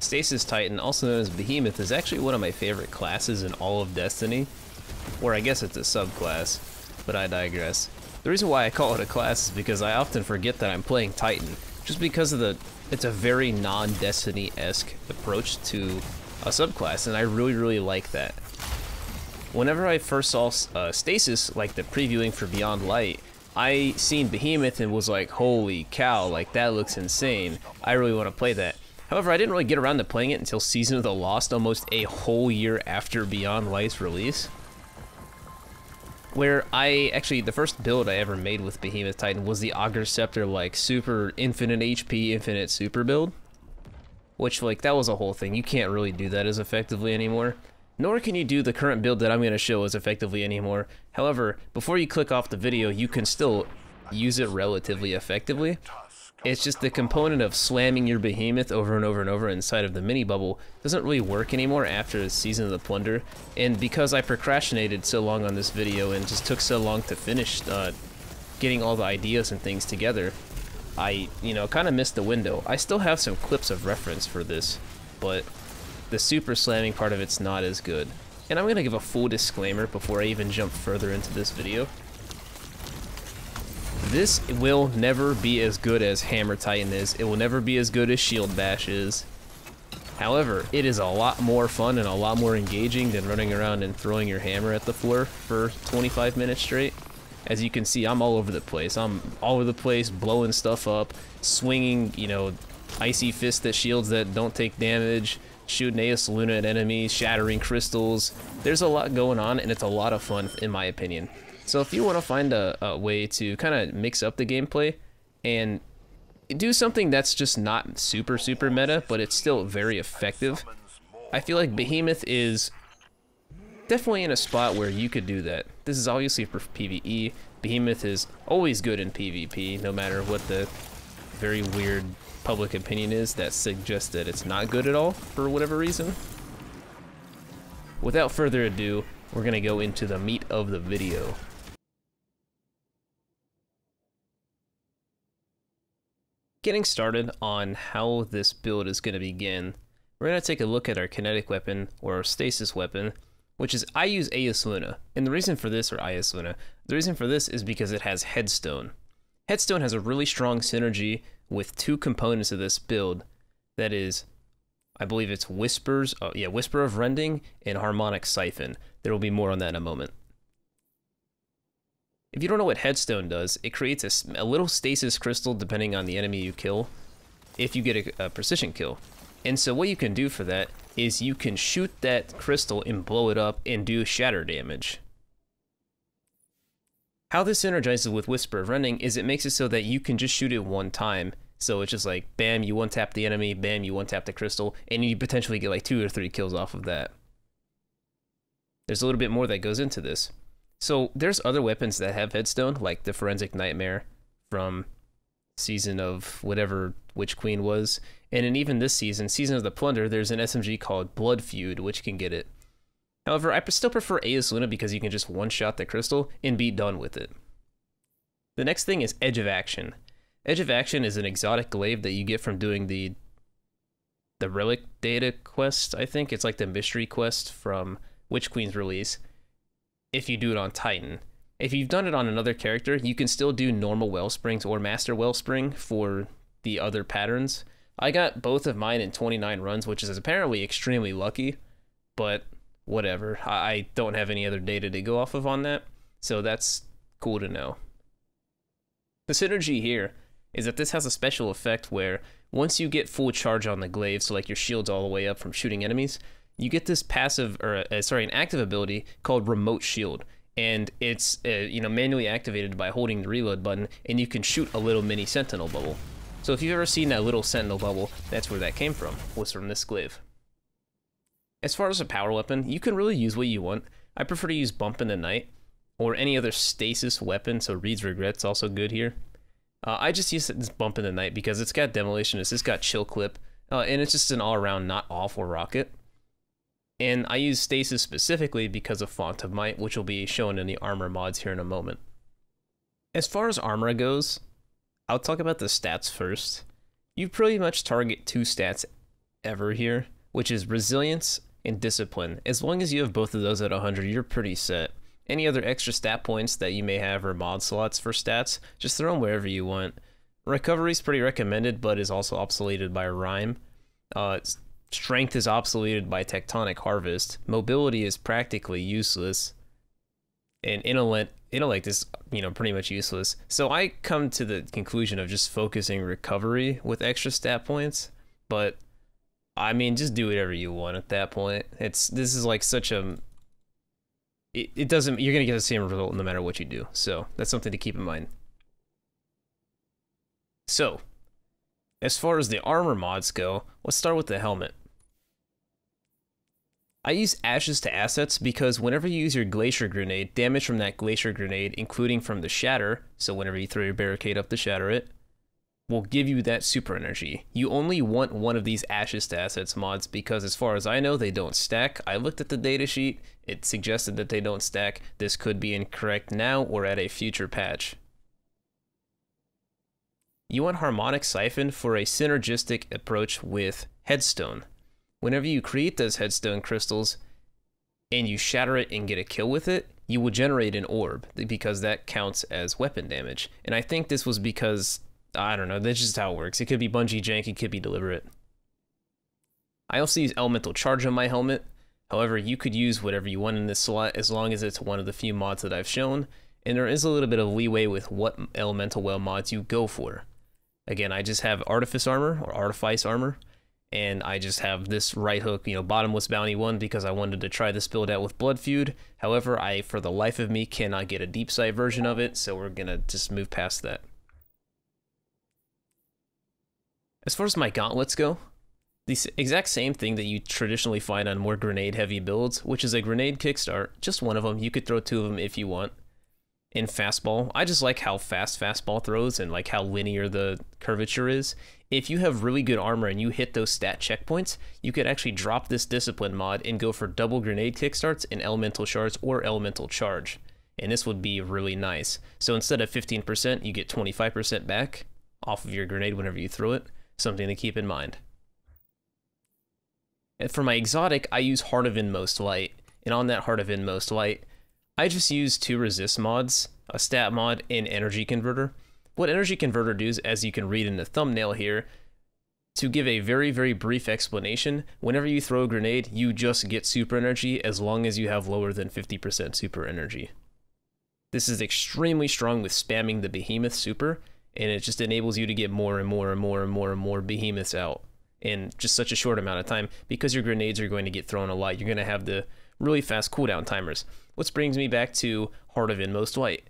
Stasis Titan, also known as Behemoth, is actually one of my favorite classes in all of Destiny. Or I guess it's a subclass, but I digress. The reason why I call it a class is because I often forget that I'm playing Titan, just because of it's a very non-Destiny-esque approach to a subclass, and I really like that. Whenever I first saw Stasis, like the previewing for Beyond Light, I seen Behemoth and was like, holy cow, like that looks insane. I really want to play that. However, I didn't really get around to playing it until Season of the Lost, almost a whole year after Beyond Light's release. Where the first build I ever made with Behemoth Titan was the Augur Scepter, like, super infinite HP, infinite super build. Which, like, that was a whole thing. You can't really do that as effectively anymore. Nor can you do the current build that I'm going to show as effectively anymore. However, before you click off the video, you can still use it relatively effectively. It's just the component of slamming your Behemoth over and over and over inside of the mini bubble doesn't really work anymore after the Season of the Plunder. And because I procrastinated so long on this video and just took so long to finish getting all the ideas and things together, I, kind of missed the window. I still have some clips of reference for this, but the super slamming part of it's not as good. And I'm going to give a full disclaimer before I even jump further into this video. This will never be as good as Hammer Titan is. It will never be as good as Shield Bash is. However, it is a lot more fun and a lot more engaging than running around and throwing your hammer at the floor for 25 minutes straight. As you can see, I'm all over the place. I'm all over the place, blowing stuff up, swinging, icy fists at shields that don't take damage, shooting Aeos Luna at enemies, shattering crystals. There's a lot going on, and it's a lot of fun, in my opinion. So if you want to find a way to kind of mix up the gameplay and do something that's just not super meta, but it's still very effective, I feel like Behemoth is definitely in a spot where you could do that. This is obviously for PvE. Behemoth is always good in PvP, no matter what the very weird public opinion is that suggests that it's not good at all for whatever reason. Without further ado, we're gonna go into the meat of the video. Getting started on how this build is going to begin, we're going to take a look at our kinetic weapon, or our stasis weapon, which is, I use Aeos Luna. And the reason for this, the reason for this is because it has Headstone. Headstone has a really strong synergy with two components of this build. That is, I believe it's Whisper of Rending and Harmonic Siphon. There will be more on that in a moment. If you don't know what Headstone does, it creates a little stasis crystal depending on the enemy you kill, if you get a precision kill. And so what you can do for that is you can shoot that crystal and blow it up and do shatter damage. How this synergizes with Whisper of Rending is it makes it so that you can just shoot it one time. So it's just like, bam, you one-tap the enemy, bam, you one-tap the crystal, and you potentially get like 2 or 3 kills off of that. There's a little bit more that goes into this. So there's other weapons that have Headstone, like the Forensic Nightmare from Season of whatever Witch Queen was. And in even this season, Season of the Plunder, there's an SMG called Blood Feud, which can get it. However, I still prefer Aeos Luna because you can just one-shot the crystal and be done with it. The next thing is Edge of Action. Edge of Action is an exotic glaive that you get from doing the Relic Data quest, I think. It's like the mystery quest from Witch Queen's release. If you do it on Titan. If you've done it on another character, you can still do normal Wellsprings or Master Wellspring for the other patterns. I got both of mine in 29 runs, which is apparently extremely lucky, but whatever. I don't have any other data to go off of on that, so that's cool to know. The synergy here is that this has a special effect where once you get full charge on the glaive, so like your shield's all the way up from shooting enemies, you get this passive, or an active ability called Remote Shield, and it's manually activated by holding the reload button, and you can shoot a little mini sentinel bubble. So if you've ever seen that little sentinel bubble, that's where that came from, was from this glaive. As far as a power weapon, you can really use what you want. I prefer to use Bump in the Night, or any other stasis weapon, so Reed's Regret's also good here. I just use this Bump in the Night because it's got Demolitionist, it's got Chill Clip, and it's just an all-around not awful rocket. And I use Stasis specifically because of Font of Might, which will be shown in the armor mods here in a moment. As far as armor goes, I'll talk about the stats first. You pretty much target 2 stats ever here, which is resilience and discipline. As long as you have both of those at 100, you're pretty set. Any other extra stat points that you may have or mod slots for stats, just throw them wherever you want. Recovery is pretty recommended, but is also obsoleted by Rime. Strength is obsoleted by Tectonic Harvest. Mobility is practically useless. And intellect is, pretty much useless. So I come to the conclusion of just focusing recovery with extra stat points. But, I mean, just do whatever you want at that point. This is like such a... It doesn't... You're going to get the same result no matter what you do. So, that's something to keep in mind. So, as far as the armor mods go, let's start with the helmet. I use Ashes to Assets because whenever you use your Glacier Grenade, damage from that Glacier Grenade, including from the Shatter, so whenever you throw your barricade up to shatter it, will give you that super energy. You only want one of these Ashes to Assets mods because as far as I know, they don't stack. I looked at the datasheet, it suggested that they don't stack. This could be incorrect now or at a future patch. You want Harmonic Siphon for a synergistic approach with Headstone. Whenever you create those Headstone crystals and you shatter it and get a kill with it, you will generate an orb because that counts as weapon damage. And I think this was because, I don't know, that's just how it works. It could be Bungie jank, it could be deliberate. I also use Elemental Charge on my helmet. However, you could use whatever you want in this slot as long as it's one of the few mods that I've shown. And there is a little bit of leeway with what Elemental Well mods you go for. Again, I just have Artifice Armor or Artifice Armor. And I just have this right hook, bottomless bounty 1 because I wanted to try this build out with Blood Feud. However, I, for the life of me, cannot get a deep sight version of it, so we're gonna just move past that. As far as my gauntlets go, the exact same thing that you traditionally find on more grenade-heavy builds, which is a grenade kickstart, just one of them. You could throw 2 of them if you want. In fastball, I just like how fast fastball throws and like how linear the curvature is. If you have really good armor and you hit those stat checkpoints, you could actually drop this discipline mod and go for double grenade kickstarts in elemental shards or elemental charge. And this would be really nice. So instead of 15%, you get 25% back off of your grenade whenever you throw it. Something to keep in mind. And for my exotic, I use Heart of Inmost Light. And on that Heart of Inmost Light, I just use 2 resist mods, a stat mod, and energy converter. What energy converter does, as you can read in the thumbnail here, to give a very, very brief explanation, whenever you throw a grenade, you just get super energy as long as you have lower than 50% super energy. This is extremely strong with spamming the Behemoth super, and it just enables you to get more and more and more and more and more Behemoths out in just such a short amount of time. Because your grenades are going to get thrown a lot, you're going to have the really fast cooldown timers. Which brings me back to Heart of Inmost Light.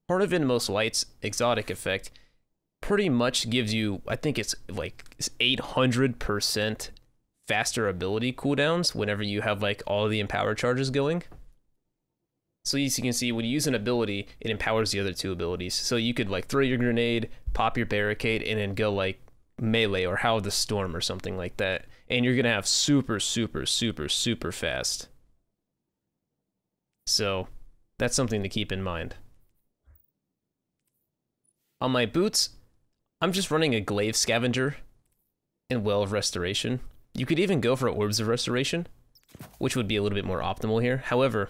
Heart of Inmost Light's exotic effect pretty much gives you, I think it's like 800% faster ability cooldowns whenever you have like all the empower charges going. So as you can see, when you use an ability, it empowers the other 2 abilities. So you could like throw your grenade, pop your barricade, and then go like melee or Howl the Storm or something like that. And you're gonna have super, super, super, super fast. So that's something to keep in mind. On my boots, I'm just running a Glaive Scavenger and Well of Restoration. You could even go for Orbs of Restoration, which would be a little bit more optimal here. However,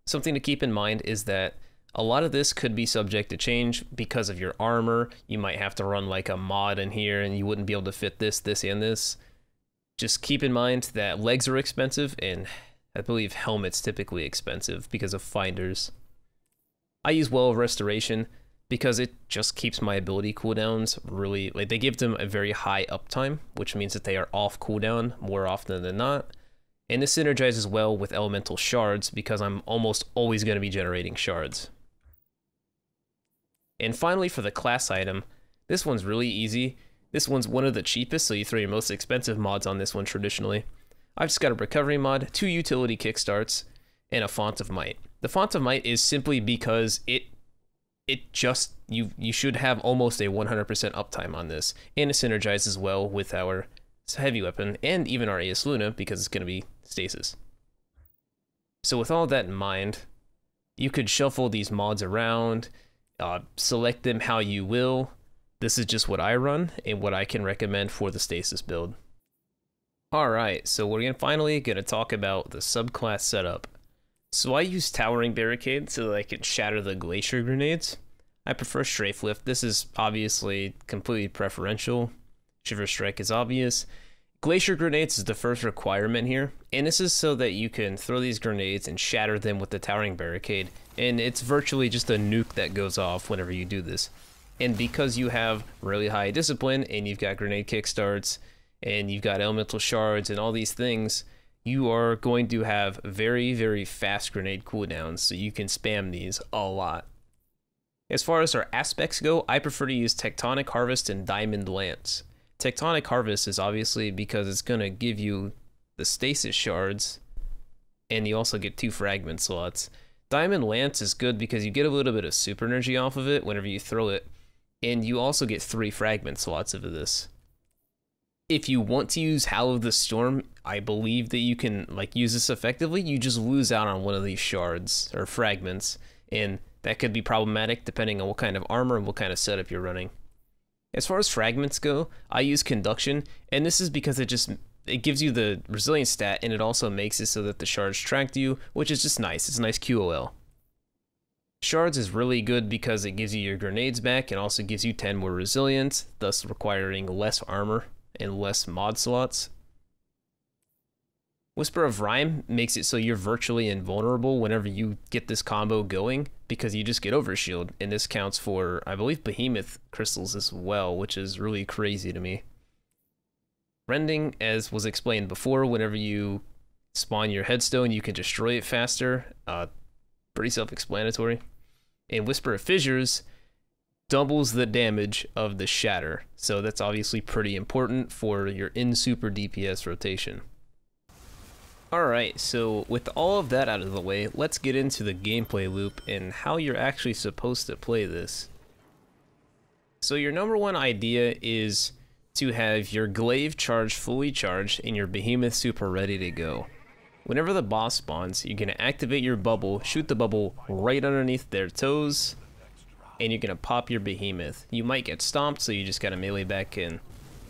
something to keep in mind is that a lot of this could be subject to change because of your armor. You might have to run like a mod in here and you wouldn't be able to fit this, this, and this. Just keep in mind that legs are expensive and I believe helmet's typically expensive because of finders. I use Well of Restoration because it just keeps my ability cooldowns really, like they give them a very high uptime, which means that they are off cooldown more often than not. And this synergizes well with elemental shards because I'm almost always going to be generating shards. And finally, for the class item, this one's really easy. This one's one of the cheapest, so you throw your most expensive mods on this one traditionally. I've just got a recovery mod, 2 utility kickstarts, and a Font of Might. The Font of Might is simply because you should have almost a 100% uptime on this, and it synergizes well with our heavy weapon and even our AS Luna because it's going to be stasis. So with all that in mind, you could shuffle these mods around, select them how you will. This is just what I run and what I can recommend for the stasis build. Alright, so we're finally gonna talk about the subclass setup. So I use Towering Barricade so that I can shatter the Glacier Grenades. I prefer Strafe Lift. This is obviously completely preferential. Shiver Strike is obvious. Glacier Grenades is the first requirement here, and this is so that you can throw these grenades and shatter them with the Towering Barricade, and it's virtually just a nuke that goes off whenever you do this. And because you have really high discipline, and you've got grenade kickstarts, and you've got elemental shards and all these things, you are going to have very, very fast grenade cooldowns, so you can spam these a lot. As far as our aspects go, I prefer to use Tectonic Harvest and Diamond Lance. Tectonic Harvest is obviously because it's going to give you the stasis shards, and you also get 2 fragment slots. Diamond Lance is good because you get a little bit of super energy off of it whenever you throw it, and you also get 3 fragment slots of this. If you want to use Howl of the Storm, I believe that you can use this effectively. You just lose out on one of these shards or fragments, and that could be problematic depending on what kind of armor and what kind of setup you're running. As far as fragments go, I use Conduction, and this is because it gives you the resilience stat, and it also makes it so that the shards track you, which is just nice. It's a nice QOL. Shards is really good because it gives you your grenades back and also gives you 10 more resilience, thus requiring less armor and less mod slots. Whisper of Rime makes it so you're virtually invulnerable whenever you get this combo going, because you just get overshield, and this counts for, I believe, Behemoth crystals as well, which is really crazy to me. Rending, as was explained before, whenever you spawn your headstone, you can destroy it faster. Pretty self-explanatory. And Whisper of Fissures doubles the damage of the shatter, so that's obviously pretty important for your in-super DPS rotation. Alright, so with all of that out of the way, let's get into the gameplay loop and how you're actually supposed to play this. So your number one idea is to have your glaive charge fully charged and your behemoth super ready to go. Whenever the boss spawns, you're going to activate your bubble, shoot the bubble right underneath their toes, and you're going to pop your behemoth. You might get stomped, so you just got to melee back in.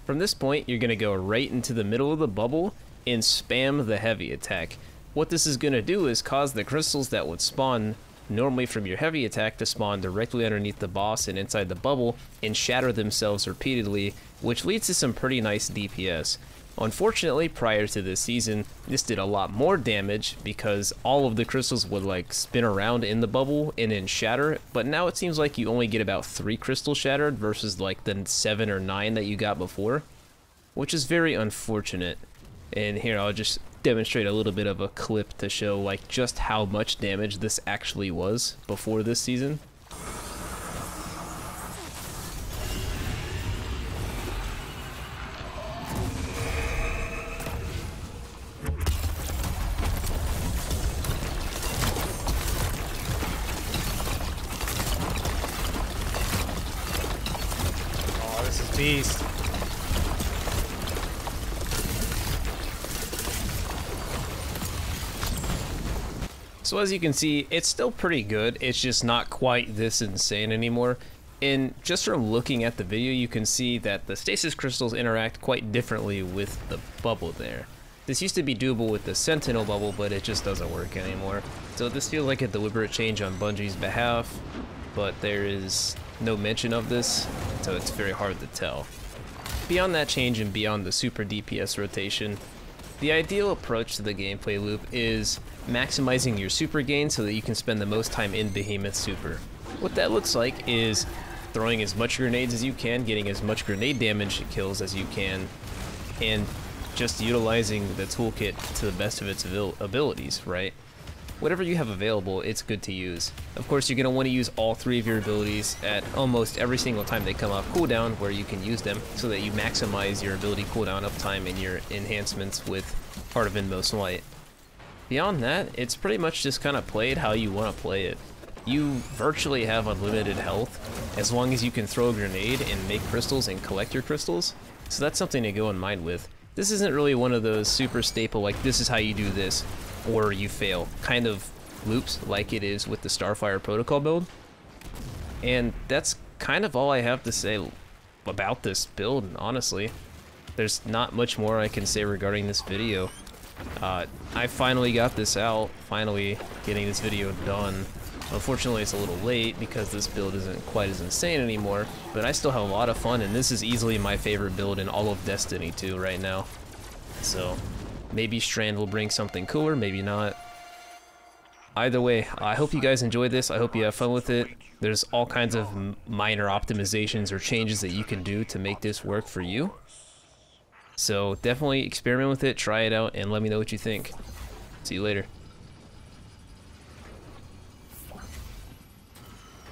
From this point, you're going to go right into the middle of the bubble and spam the heavy attack. What this is going to do is cause the crystals that would spawn normally from your heavy attack to spawn directly underneath the boss and inside the bubble and shatter themselves repeatedly, which leads to some pretty nice DPS. Unfortunately, prior to this season, this did a lot more damage because all of the crystals would spin around in the bubble and then shatter, but now it seems like you only get about 3 crystals shattered versus the 7 or 9 that you got before, which is very unfortunate. And here I'll just demonstrate a little bit of a clip to show just how much damage this actually was before this season. Oh, this is beast. So as you can see, it's still pretty good, it's just not quite this insane anymore. And just from looking at the video, you can see that the stasis crystals interact quite differently with the bubble there. This used to be doable with the Sentinel bubble, but it just doesn't work anymore. So this feels like a deliberate change on Bungie's behalf, but there is no mention of this, so it's very hard to tell. Beyond that change and beyond the super DPS rotation, the ideal approach to the gameplay loop is maximizing your super gain so that you can spend the most time in Behemoth super. What that looks like is throwing as much grenades as you can, getting as much grenade damage kills as you can, and just utilizing the toolkit to the best of its abilities, right? Whatever you have available, it's good to use. Of course, you're going to want to use all 3 of your abilities at almost every single time they come off cooldown where you can use them so that you maximize your ability cooldown uptime and your enhancements with Heart of Inmost Light. Beyond that, it's pretty much just kind of played how you want to play it. You virtually have unlimited health as long as you can throw a grenade and make crystals and collect your crystals, so that's something to go in mind with. This isn't really one of those super staple this is how you do this or you fail kind of loops like it is with the Starfire Protocol build. And that's kind of all I have to say about this build, honestly. there's not much more I can say regarding this video. I finally got this out, finally getting this video done. Unfortunately, it's a little late because this build isn't quite as insane anymore, but I still have a lot of fun, and this is easily my favorite build in all of Destiny 2 right now. So, maybe Strand will bring something cooler, maybe not. Either way, I hope you guys enjoyed this. I hope you have fun with it. There's all kinds of minor optimizations or changes that you can do to make this work for you. So definitely experiment with it, try it out, and let me know what you think. See you later.